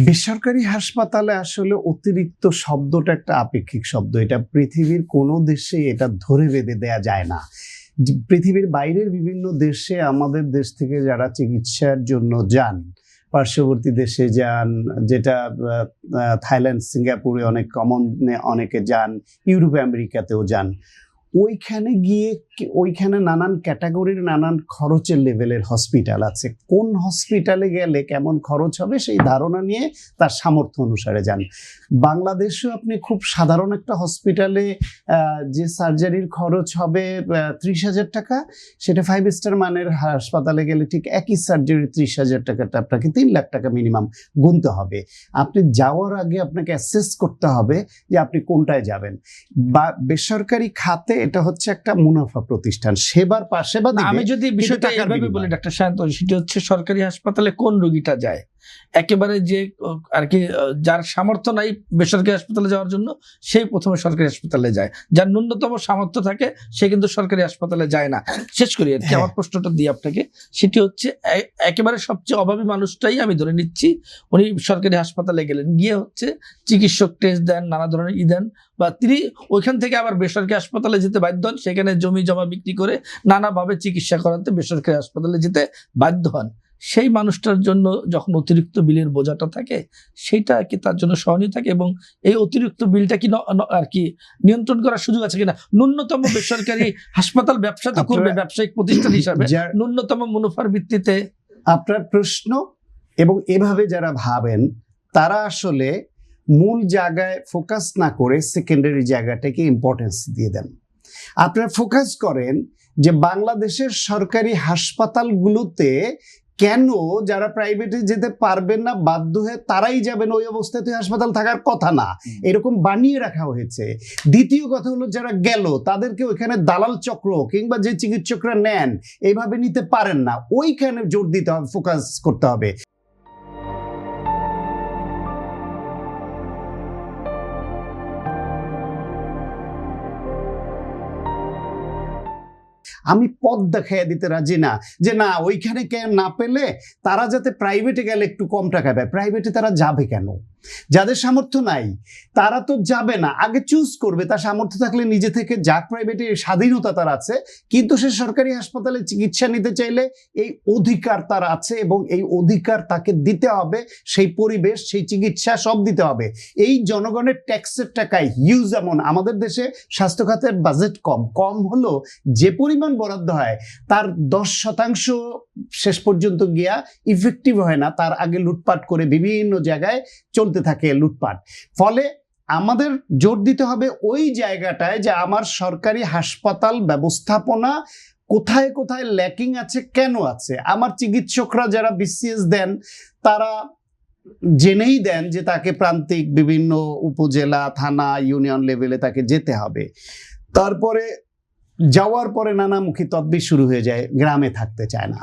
বেসরকারি হাসপাতালে আসলে অতিরিক্ত শব্দটা একটা আপেক্ষিক শব্দ। এটা পৃথিবীর কোনো দেশে এটা ধরে বেঁধে দেয়া যায় না। পৃথিবীর বাইরের বিভিন্ন দেশে আমাদের দেশ থেকে যারা চিকিৎসার জন্য যান, পার্শ্ববর্তী দেশে যান, যেটা থাইল্যান্ড, সিঙ্গাপুরে অনেক কমন, অনেকে যান, ইউরোপ আমেরিকাতেও যান। ওইখানে গিয়ে ওইখানে নানান ক্যাটাগরির নানান খরচের লেভেলের হসপিটাল আছে। কোন হসপিটালে গেলে কেমন খরচ হবে সেই ধারণা নিয়ে তার সামর্থ্য অনুসারে যান। বাংলাদেশেও আপনি খুব সাধারণ একটা হসপিটালে যে সার্জারির খরচ হবে 30,000 টাকা, সেটা 5 স্টার মানের হাসপাতালে গেলে ঠিক একই সার্জারি 30,000 টাকাটা আপনাকে 3 লাখ টাকা মিনিমাম গুনতে হবে। আপনি যাওয়ার আগে আপনাকে অ্যাসেস করতে হবে যে আপনি কোনটায় যাবেন। বা বেসরকারি খাতে এটা হচ্ছে একটা মুনাফা প্রতিষ্ঠান, সেবা দিবে। আমি যদি বিষয়টা এইভাবে বলি ডাক্তার সায়ন্তন, সেটা হচ্ছে সরকারি হাসপাতালে কোন রোগীটা যায়, একেবারে যে আর কি যার সামর্থ্য নাই বেসরকারি হাসপাতালে যাওয়ার জন্য, সেই প্রথমে সরকারি হাসপাতালে যায়। যার ন্যূনতম সামর্থ্য থাকে সে কিন্তু সরকারি হাসপাতালে যায় না। শেষ করি আর কি আমার প্রশ্নটা দিই আপনাকে, সেটি হচ্ছে একেবারে সবচেয়ে অভাবী মানুষটাই আমি ধরে নিচ্ছি, উনি সরকারি হাসপাতালে গেলেন, গিয়ে হচ্ছে চিকিৎসক টেস্ট দেন, নানা ধরনের দেন, বা তিনি ওইখান থেকে আবার বেসরকারি হাসপাতালে যেতে বাধ্য হন, সেখানে জমি জমা বিক্রি করে নানাভাবে চিকিৎসা করাতে বেসরকারি হাসপাতালে যেতে বাধ্য হন। সেই মানুষটার জন্য যখন অতিরিক্ত বিলের বোঝাটা থাকে, সেইটা কি তার জন্য সহনীয় থাকে, এবং এই অতিরিক্ত বিলটা কি আর কি নিয়ন্ত্রণ করার সুযোগ আছে কিনা? ন্যূনতম বেসরকারি হাসপাতাল ব্যবসা তো করবে ব্যবসায়িক প্রতিষ্ঠান হিসাবে, ন্যূনতম মুনাফার ভিত্তিতে। আপনার প্রশ্ন, এবং এভাবে যারা ভাবেন তারা আসলে মূল জায়গায় ফোকাস না করে সেকেন্ডারি জায়গাটাকে ইম্পর্টেন্স দিয়ে দেন। আপনারা ফোকাস করেন যে বাংলাদেশের সরকারি হাসপাতালগুলোতে কেন যারা প্রাইভেটে যেতে পারবেন না বাধ্য হয়ে তারাই যাবেন, ওই অবস্থাতে হাসপাতাল থাকার কথা না, এরকম বানিয়ে রাখা হয়েছে। দ্বিতীয় কথা হলো, যারা গেল তাদেরকে ওইখানে দালাল চক্র কিংবা যে চিকিৎসকরা নেন এইভাবে নিতে পারেন না, ওইখানে জোর দিতে হবে, ফোকাস করতে হবে। আমি পথ দেখাইয়া দিতে রাজি না, যে না ওইখানে কেন না পেলে তারা যাতে প্রাইভেটে গেলে একটু কম টাকা পায়। প্রাইভেটে তারা যাবে কেন? যাদের সামর্থ্য নাই তারা তো যাবে না, আগে চুজ করবে। তার সামর্থ্য থাকলে নিজে থেকে যাক প্রাইভেটে, স্বাধীনতা তার আছে। কিন্তু সে সরকারি হাসপাতালে চিকিৎসা নিতে চাইলে এই অধিকার তার আছে, এবং এই অধিকার তাকে দিতে হবে। সেই পরিবেশ, সেই চিকিৎসা সব দিতে হবে। এই জনগণের ট্যাক্সের টাকায় হিউজ, যেমন আমাদের দেশে স্বাস্থ্য খাতের বাজেট কম হলো যে পরিমাণ বরাদ্দ হয় তার 10% শেষ পর্যন্ত গিয়া ইফেক্টিভ হয় না, তার আগে লুটপাট করে বিভিন্ন জায়গায় চলতে থাকে লুটপাট। ফলে আমাদের জোর দিতে হবে ওই জায়গাটায় যে আমার সরকারি হাসপাতাল ব্যবস্থাপনা কোথায় কোথায় ল্যাকিং আছে, কেন আছে। আমার চিকিৎসকরা যারা বিসিএস দেন তারা জেনেই দেন যে তাকে প্রান্তিক বিভিন্ন উপজেলা, থানা, ইউনিয়ন লেভেলে তাকে যেতে হবে। তারপরে যাওয়ার পরে নানামুখী তদবির শুরু হয়ে যায়, গ্রামে থাকতে চায় না।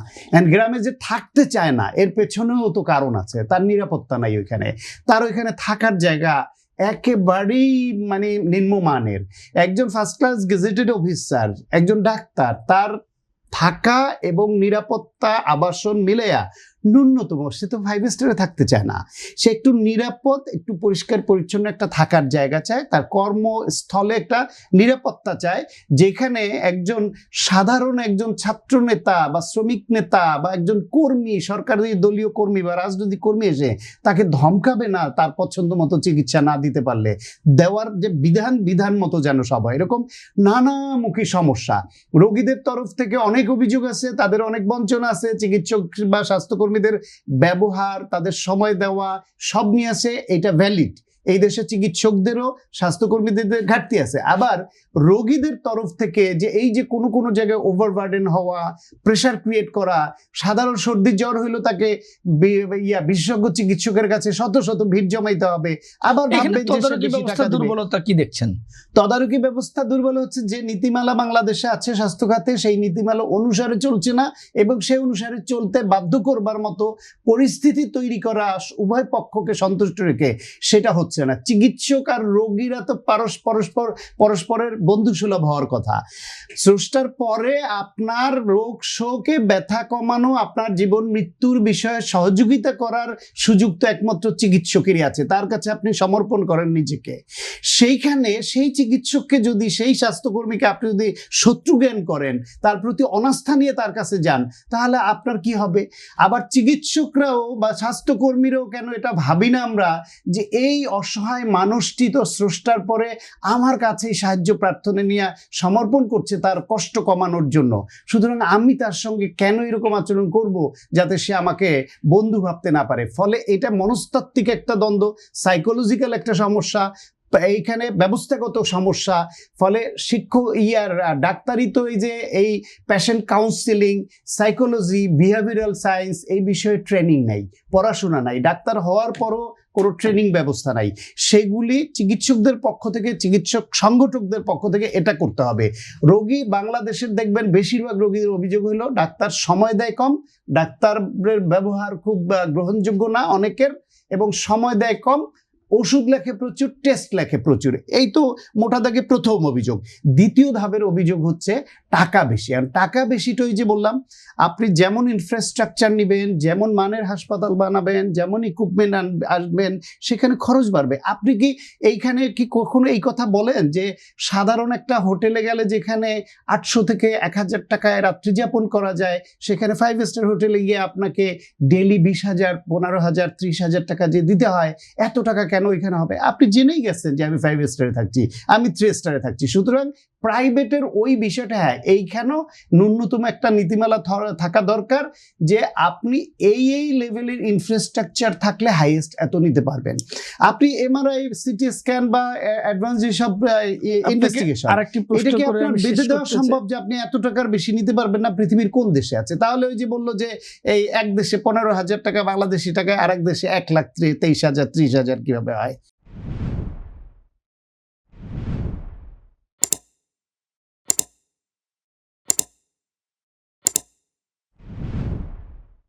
গ্রামে যে থাকতে চায় না এর পেছনেও তো কারণ আছে, তার নিরাপত্তা নাই ওইখানে, তার ওইখানে থাকার জায়গা একেবারেই মানে নিম্নমানের। একজন ফার্স্ট ক্লাস গেজেটেড অফিসার, একজন ডাক্তার, তার থাকা এবং নিরাপত্তা আবাসন মিলেয়া ন্যূনতম, সে তো 5 স্টারে থাকতে চায় না। সে একটু নিরাপদ, একটু পরিষ্কার পরিচ্ছন্ন একটা থাকার জায়গা চায়, তার কর্মস্থলে একটা নিরাপত্তা চায়, যেখানে একজন সাধারণ একজন ছাত্র নেতা বা শ্রমিক নেতা বা একজন কর্মী, সরকারি দলীয় কর্মী বা রাজনৈতিক কর্মী এসে তাকে ধমকাবে না তার পছন্দ মতো চিকিৎসা না দিতে পারলে। দেওয়ার যে বিধান মতো যেন সব হয়, এরকম নানামুখী সমস্যা। রোগীদের তরফ থেকে অনেক অভিযোগ আছে, তাদের অনেক বঞ্চনা আছে, চিকিৎসক বা স্বাস্থ্যকর্মীদের ব্যবহার, তাদের সময় দেওয়া সব নিয়ে আছে, এটা ভ্যালিড। এই দেশে চিকিৎসকদেরও স্বাস্থ্যকর্মীদের ঘাটতি আছে। আবার রোগীদের তরফ থেকে যে এই যে কোনো জায়গায় ওভারবার্ডেন হওয়া, প্রেশার ক্রিয়েট করা, সাধারণ সর্দি জ্বর হইলো তাকে বিশেষজ্ঞ চিকিৎসকের কাছে শত শত ভিড় জমাইতে হবে। আবার দুর্বলতা কি দেখছেন? তদারকি ব্যবস্থা দুর্বল হচ্ছে। যে নীতিমালা বাংলাদেশে আছে স্বাস্থ্য খাতে, সেই নীতিমালা অনুসারে চলছে না, এবং সেই অনুসারে চলতে বাধ্য করবার মতো পরিস্থিতি তৈরি করা উভয় পক্ষকে সন্তুষ্ট রেখে সেটা হচ্ছে হচ্ছে না। চিকিৎসক আর রোগীরা তো পরস্পরের বন্ধুসুলভ হওয়ার কথা। স্রষ্টার পরে আপনার রোগ শোকে ব্যথা কমানো, আপনার জীবন মৃত্যুর বিষয়ে সহযোগিতা করার সুযোগ তো একমাত্র চিকিৎসকেরই আছে। তার কাছে আপনি সমর্পণ করেন নিজেকে। সেইখানে সেই চিকিৎসককে যদি, সেই স্বাস্থ্যকর্মীকে আপনি যদি শত্রু জ্ঞান করেন, তার প্রতি অনাস্থা নিয়ে তার কাছে যান, তাহলে আপনার কি হবে? আবার চিকিৎসকরাও বা স্বাস্থ্যকর্মীরাও কেন এটা ভাবি না আমরা যে এই অসহায় মানুষটি তো স্রষ্টার পরে আমার কাছেই সাহায্য প্রার্থনা নিয়ে সমর্পণ করছে তার কষ্ট কমানোর জন্য, সুতরাং আমি তার সঙ্গে কেন এরকম আচরণ করব যাতে সে আমাকে বন্ধু ভাবতে না পারে। ফলে এটা মনস্তাত্ত্বিক একটা দ্বন্দ্ব, সাইকোলজিক্যাল একটা সমস্যা, এইখানে ব্যবস্থাগত সমস্যা। ফলে ডাক্তারি তো এই patient counselling, psychology, behavioural science এই বিষয়ে ট্রেনিং নাই, পড়াশোনা নাই, ডাক্তার হওয়ার পরও কোনো ট্রেনিং ব্যবস্থা নাই। সেগুলি চিকিৎসকদের পক্ষ থেকে, চিকিৎসক সংগঠকদের পক্ষ থেকে এটা করতে হবে। রোগী বাংলাদেশের দেখবেন বেশিরভাগ রোগীর অভিযোগ হলো ডাক্তার সময় দেয় কম, ডাক্তারের ব্যবহার খুব গ্রহণযোগ্য না অনেকের, এবং সময় দেয় কম, ওষুধ লেখে প্রচুর, টেস্ট লেখে প্রচুর। এই তো মোটা দাগে প্রথম অভিযোগ। দ্বিতীয় ধাপের অভিযোগ হচ্ছে টাকা বেশি। আর টাকা বেশিটা ওই যে বললাম, আপনি যেমন ইনফ্রাস্ট্রাকচার নেবেন, যেমন মানের হাসপাতাল বানাবেন, যেমন ইকুইপমেন্ট আসবেন, সেখানে খরচ বাড়বে। আপনি কি এইখানে কি কখনো এই কথা বলেন যে সাধারণ একটা হোটেলে গেলে যেখানে 800 থেকে 1000 টাকায় রাত্রি যাপন করা যায়, সেখানে 5 স্টার হোটেলে গিয়ে আপনাকে ডেইলি 20,000, 15,000, 30,000 টাকা যে দিতে হয়, এত টাকা কেন ওইখানে হবে? আপনি জেনেই গেছেন যে আমি 5 স্টারে থাকছি, আমি 3 স্টারে থাকছি। সুতরাং প্রাইভেটের ওই বিষয়টা, হ্যাঁ, এইখানেও ন্যূনতম একটা নীতিমালা থাকা দরকার যে আপনি এই লেভেলের ইনফ্রাস্ট্রাকচার থাকলে হাইয়েস্ট এত নিতে পারবেন। আপনি এমআরআই, সিটি স্ক্যান বা অ্যাডভান্স যেসব ইনভেস্টিগেশন, এটাকে আপনার বেঁধে দেওয়া সম্ভব যে আপনি এত টাকার বেশি নিতে পারবেন না? পৃথিবীর কোন দেশে আছে? তাহলে ওই যে বললো যে এই এক দেশে 15,000 টাকা বাংলাদেশি টাকায়, আর এক দেশে 1,23,000, 30,000 কিভাবে হয়?